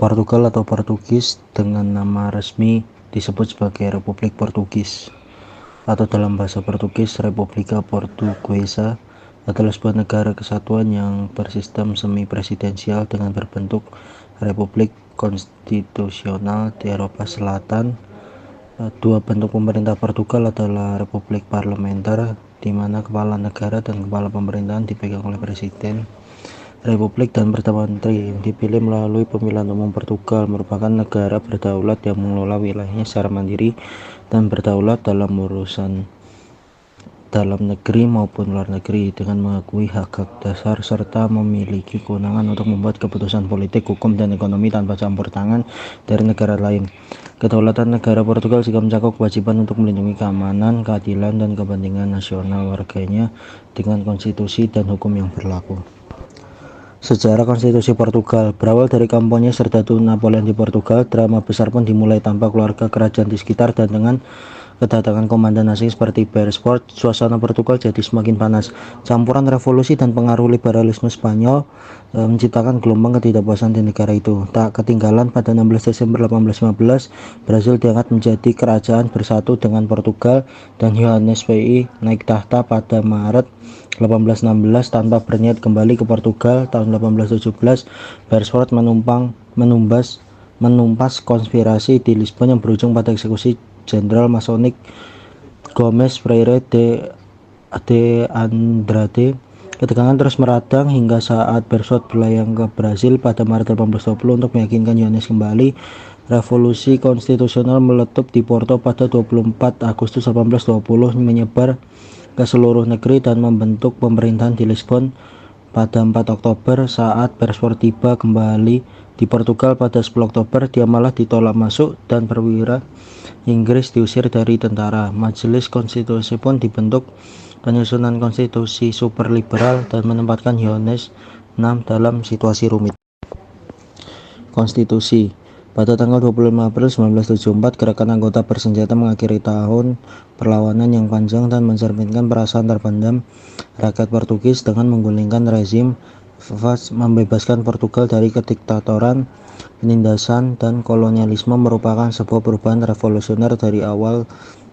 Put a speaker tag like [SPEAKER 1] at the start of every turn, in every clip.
[SPEAKER 1] Portugal atau Portugis dengan nama resmi disebut sebagai Republik Portugis, atau dalam bahasa Portugis República Portuguesa, adalah sebuah negara kesatuan yang bersistem semi presidensial dengan berbentuk republik konstitusional di Eropa Selatan. Dua bentuk pemerintah Portugal adalah republik parlementer, di mana kepala negara dan kepala pemerintahan dipegang oleh presiden republik dan perdana menteri yang dipilih melalui pemilihan umum. Portugal merupakan negara berdaulat yang mengelola wilayahnya secara mandiri dan berdaulat dalam urusan dalam negeri maupun luar negeri, dengan mengakui hak-hak dasar serta memiliki kewenangan untuk membuat keputusan politik, hukum, dan ekonomi tanpa campur tangan dari negara lain. Kedaulatan negara Portugal juga mencakup kewajiban untuk melindungi keamanan, keadilan, dan kepentingan nasional warganya dengan konstitusi dan hukum yang berlaku. Sejarah konstitusi Portugal berawal dari kampanye Serdadu Napoleon di Portugal. Drama besar pun dimulai tanpa keluarga kerajaan di sekitar, dan dengan kedatangan komandan asing seperti Beresford, suasana Portugal jadi semakin panas. Campuran revolusi dan pengaruh liberalisme Spanyol menciptakan gelombang ketidakpuasan di negara itu. Tak ketinggalan, pada 16 Desember 1815, Brasil diangkat menjadi kerajaan bersatu dengan Portugal, dan Johannes VI naik tahta pada Maret 1816 tanpa berniat kembali ke Portugal. Tahun 1817, Beresford menumpas konspirasi di Lisbon yang berujung pada eksekusi Jenderal Masonik Gomes Freire de Andrade. Ketegangan terus meradang hingga saat Beresford berlayang ke Brasil pada Maret 1820 untuk meyakinkan Johannes kembali. Revolusi konstitusional meletup di Porto pada 24 Agustus 1820, menyebar ke seluruh negeri dan membentuk pemerintahan di Lisbon pada 4 Oktober. Saat Beresford tiba kembali di Portugal pada 10 Oktober, dia malah ditolak masuk dan perwira Inggris diusir dari tentara. Majelis Konstitusi pun dibentuk, penyusunan konstitusi super liberal, dan menempatkan Johannes VI dalam situasi rumit. Konstitusi. Pada tanggal 25 April 1974, gerakan anggota bersenjata mengakhiri tahun perlawanan yang panjang dan mencerminkan perasaan terpendam rakyat Portugis dengan menggulingkan rezim Vaz, membebaskan Portugal dari kediktatoran, penindasan, dan kolonialisme. Merupakan sebuah perubahan revolusioner dari awal,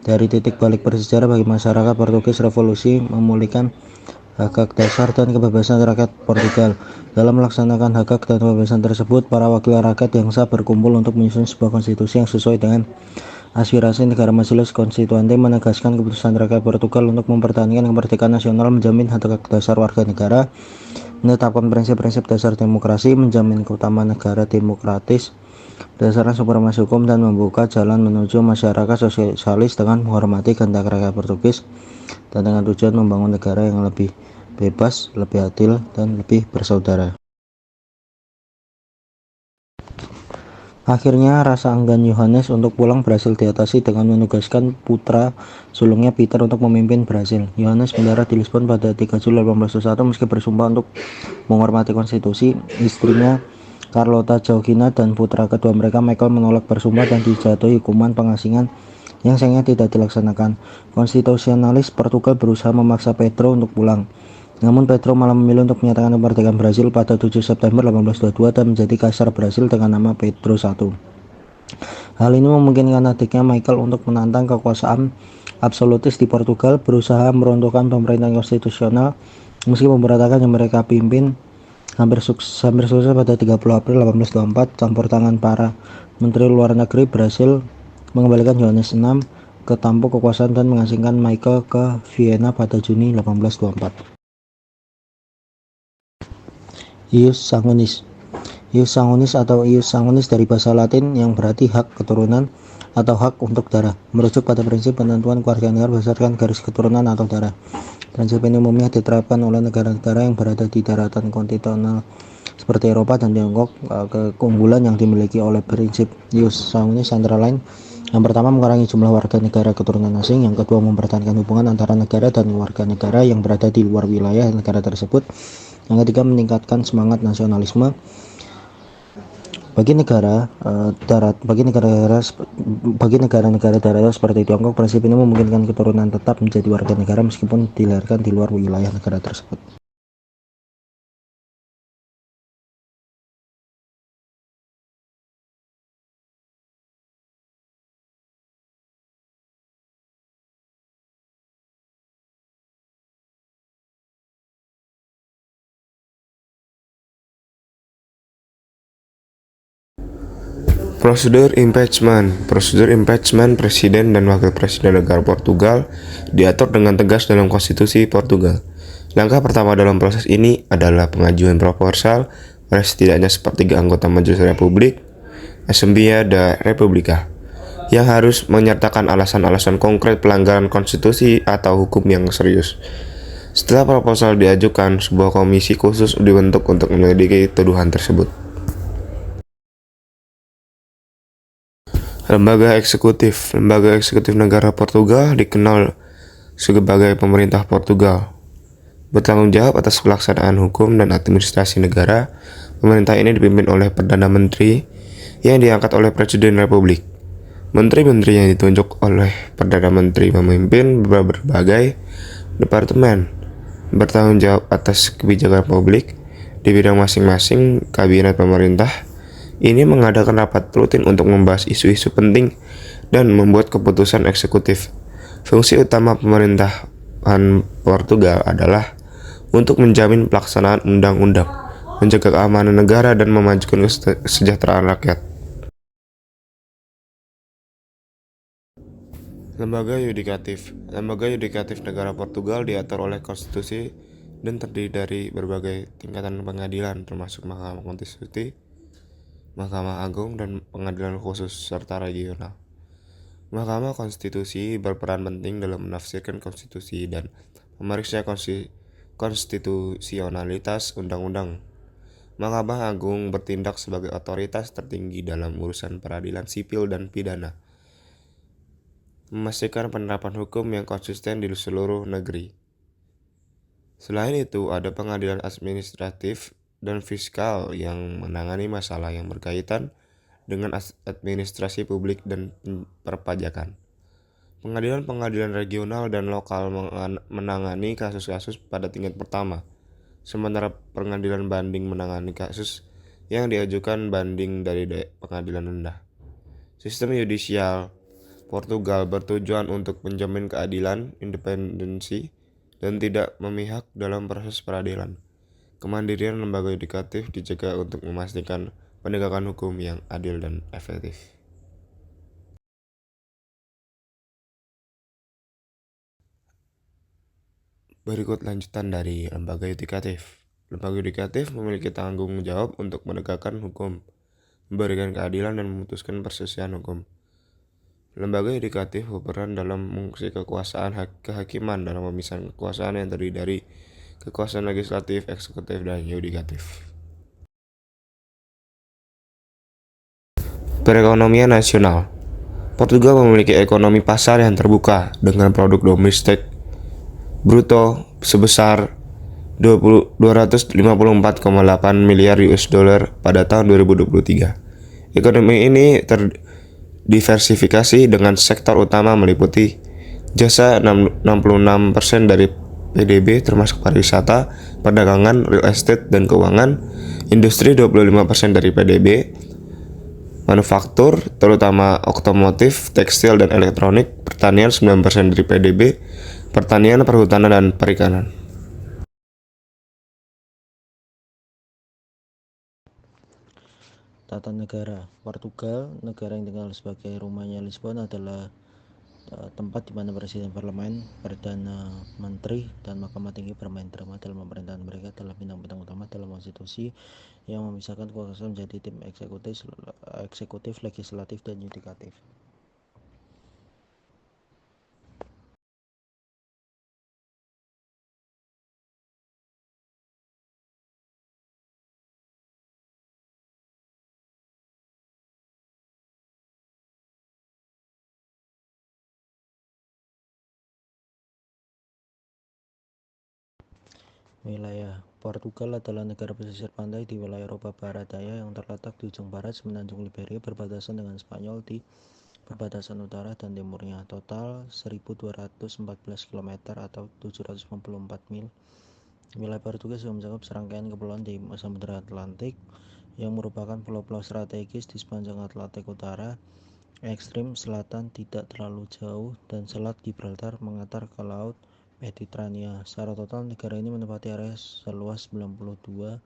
[SPEAKER 1] dari titik balik bersejarah bagi masyarakat Portugis. Revolusi memulihkan hak-hak dasar dan kebebasan rakyat Portugal. Dalam melaksanakan hak-hak dan kebebasan tersebut, para wakil rakyat yang sah berkumpul untuk menyusun sebuah konstitusi yang sesuai dengan aspirasi negara. Majelis Konstituante menegaskan keputusan rakyat Portugal untuk mempertahankan kemerdekaan nasional, menjamin hak-hak dasar warga negara, menetapkan prinsip-prinsip dasar demokrasi, menjamin keutamaan negara demokratis berdasarkan supremasi hukum, dan membuka jalan menuju masyarakat sosialis dengan menghormati kehendak rakyat Portugis, dan dengan tujuan membangun negara yang lebih bebas, lebih adil, dan lebih bersaudara. Akhirnya, rasa enggan Johannes untuk pulang berhasil diatasi dengan menugaskan putra sulungnya Peter untuk memimpin Brasil. Johannes mendarat di Lisbon pada 3 Juli 1821. Meski bersumpah untuk menghormati konstitusi, istrinya Carlota Joaquina dan putra kedua mereka Michael menolak bersumpah dan dijatuhi hukuman pengasingan yang sayangnya tidak dilaksanakan. Konstitusionalis Portugal berusaha memaksa Pedro untuk pulang, namun Pedro malah memilih untuk menyatakan kemerdekaan Brasil pada 7 September 1822 dan menjadi kaisar Brasil dengan nama Pedro I. Hal ini memungkinkan adiknya Michael untuk menantang kekuasaan absolutis di Portugal, berusaha meruntuhkan pemerintahan konstitusional. Meski pemberontakan yang mereka pimpin hampir sukses pada 30 April 1824, campur tangan para menteri luar negeri berhasil mengembalikan Johannes VI ke tampuk kekuasaan dan mengasingkan Michael ke Vienna pada Juni 1824. Ius Sanguinis. Ius Sanguinis atau Ius Sanguinis dari bahasa Latin yang berarti hak keturunan atau hak untuk darah, merujuk pada prinsip penentuan kewarganegaraan berdasarkan garis keturunan atau darah. Prinsip ini umumnya diterapkan oleh negara-negara yang berada di daratan kontinental seperti Eropa dan Tiongkok. Keunggulan yang dimiliki oleh prinsip Ius Sanguinis antara lain: yang pertama, mengurangi jumlah warga negara keturunan asing. Yang kedua, mempertahankan hubungan antara negara dan warga negara yang berada di luar wilayah negara tersebut. Yang ketiga, meningkatkan semangat nasionalisme. Bagi negara-negara darat seperti Tiongkok, prinsip ini memungkinkan keturunan tetap menjadi warga negara meskipun dilahirkan di luar wilayah negara tersebut.
[SPEAKER 2] Prosedur impeachment. Prosedur impeachment presiden dan wakil presiden negara Portugal diatur dengan tegas dalam konstitusi Portugal. Langkah pertama dalam proses ini adalah pengajuan proposal oleh setidaknya sepertiga anggota Majelis Republik Assembleia da República yang harus menyertakan alasan-alasan konkret pelanggaran konstitusi atau hukum yang serius. Setelah proposal diajukan, sebuah komisi khusus dibentuk untuk menyelidiki tuduhan tersebut. Lembaga eksekutif. Lembaga eksekutif negara Portugal dikenal sebagai pemerintah Portugal. Bertanggung jawab atas pelaksanaan hukum dan administrasi negara. Pemerintah ini dipimpin oleh Perdana Menteri yang diangkat oleh Presiden Republik. Menteri-menteri yang ditunjuk oleh Perdana Menteri memimpin berbagai departemen, bertanggung jawab atas kebijakan publik di bidang masing-masing. Kabinet pemerintah ini mengadakan rapat rutin untuk membahas isu-isu penting dan membuat keputusan eksekutif. Fungsi utama pemerintahan Portugal adalah untuk menjamin pelaksanaan undang-undang, menjaga keamanan negara, dan memajukan kesejahteraan rakyat. Lembaga yudikatif. Lembaga yudikatif negara Portugal diatur oleh konstitusi dan terdiri dari berbagai tingkatan pengadilan termasuk Mahkamah Konstitusi, Mahkamah Agung, dan pengadilan khusus serta regional. Mahkamah Konstitusi berperan penting dalam menafsirkan konstitusi dan memeriksa konstitusionalitas undang-undang. Mahkamah Agung bertindak sebagai otoritas tertinggi dalam urusan peradilan sipil dan pidana, memastikan penerapan hukum yang konsisten di seluruh negeri. Selain itu, ada pengadilan administratif dan fiskal yang menangani masalah yang berkaitan dengan administrasi publik dan perpajakan. Pengadilan-pengadilan regional dan lokal menangani kasus-kasus pada tingkat pertama, sementara pengadilan banding menangani kasus yang diajukan banding dari pengadilan rendah. Sistem yudisial Portugal bertujuan untuk menjamin keadilan, independensi, dan tidak memihak dalam proses peradilan. Kemandirian lembaga yudikatif dijaga untuk memastikan penegakan hukum yang adil dan efektif. Berikut lanjutan dari lembaga yudikatif. Lembaga yudikatif memiliki tanggung jawab untuk menegakkan hukum, memberikan keadilan, dan memutuskan perselisihan hukum. Lembaga yudikatif berperan dalam fungsi kekuasaan kehakiman dalam pemisahan kekuasaan yang terdiri dari kekuasaan legislatif, eksekutif, dan yudikatif. Perekonomian nasional. Portugal memiliki ekonomi pasar yang terbuka dengan produk domestik bruto sebesar 254,8 miliar US dollar pada tahun 2023. Ekonomi ini terdiversifikasi dengan sektor utama meliputi jasa 66% dari PDB termasuk pariwisata, perdagangan, real estate, dan keuangan, industri 25% dari PDB, manufaktur terutama otomotif, tekstil, dan elektronik, pertanian 9% dari PDB, pertanian, perhutanan, dan perikanan.
[SPEAKER 1] Tata negara Portugal, negara yang dikenal sebagai rumahnya Lisbon, adalah tempat di mana presiden, parlemen, perdana menteri, dan mahkamah tinggi bermain drama dalam pemerintahan. Mereka adalah bintang-bintang utama dalam konstitusi yang memisahkan kekuasaan menjadi tim eksekutif, legislatif, dan yudikatif. Wilayah Portugal adalah negara pesisir pantai di wilayah Eropa Barat Daya yang terletak di ujung barat semenanjung Liberia, berbatasan dengan Spanyol di perbatasan utara dan timurnya. Total 1.214 km atau 754 mil. Wilayah Portugal juga mencakup serangkaian kepulauan di Samudra Atlantik yang merupakan pulau-pulau strategis di sepanjang Atlantik Utara. Ekstrem selatan tidak terlalu jauh dan Selat Gibraltar mengantar ke Laut Mediterania. Secara total, negara ini menempati area seluas 92,090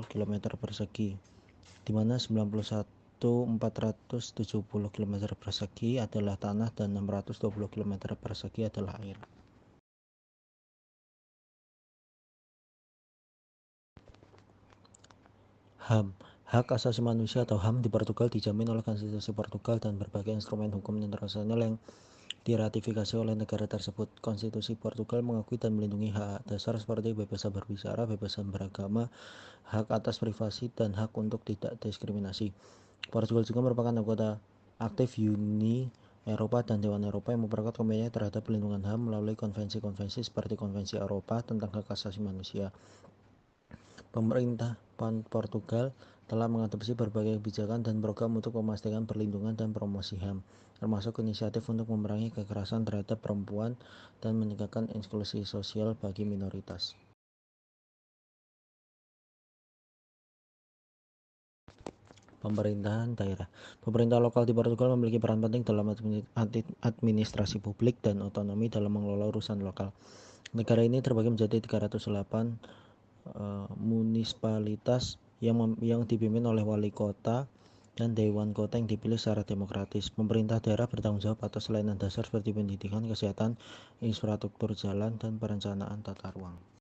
[SPEAKER 1] km persegi di mana 91.470 km persegi adalah tanah dan 620 km persegi adalah air. HAM. Hak Asasi Manusia atau HAM di Portugal dijamin oleh Konstitusi Portugal dan berbagai instrumen hukum internasional yang diratifikasi oleh negara tersebut. Konstitusi Portugal mengakui dan melindungi hak dasar seperti kebebasan berbicara, kebebasan beragama, hak atas privasi, dan hak untuk tidak diskriminasi. Portugal juga merupakan anggota aktif Uni Eropa dan Dewan Eropa yang memperkuat komitmennya terhadap pelindungan HAM melalui konvensi-konvensi seperti Konvensi Eropa tentang Hak Asasi Manusia. Pemerintah Portugal telah mengadopsi berbagai kebijakan dan program untuk memastikan perlindungan dan promosi HAM, termasuk inisiatif untuk memerangi kekerasan terhadap perempuan dan meningkatkan inklusi sosial bagi minoritas. Pemerintahan daerah. Pemerintah lokal di Portugal memiliki peran penting dalam administrasi publik dan otonomi dalam mengelola urusan lokal. Negara ini terbagi menjadi 308 munisipalitas yang dipimpin oleh wali kota dan dewan kota yang dipilih secara demokratis. Pemerintah daerah bertanggung jawab atas layanan dasar seperti pendidikan, kesehatan, infrastruktur jalan, dan perencanaan tata ruang.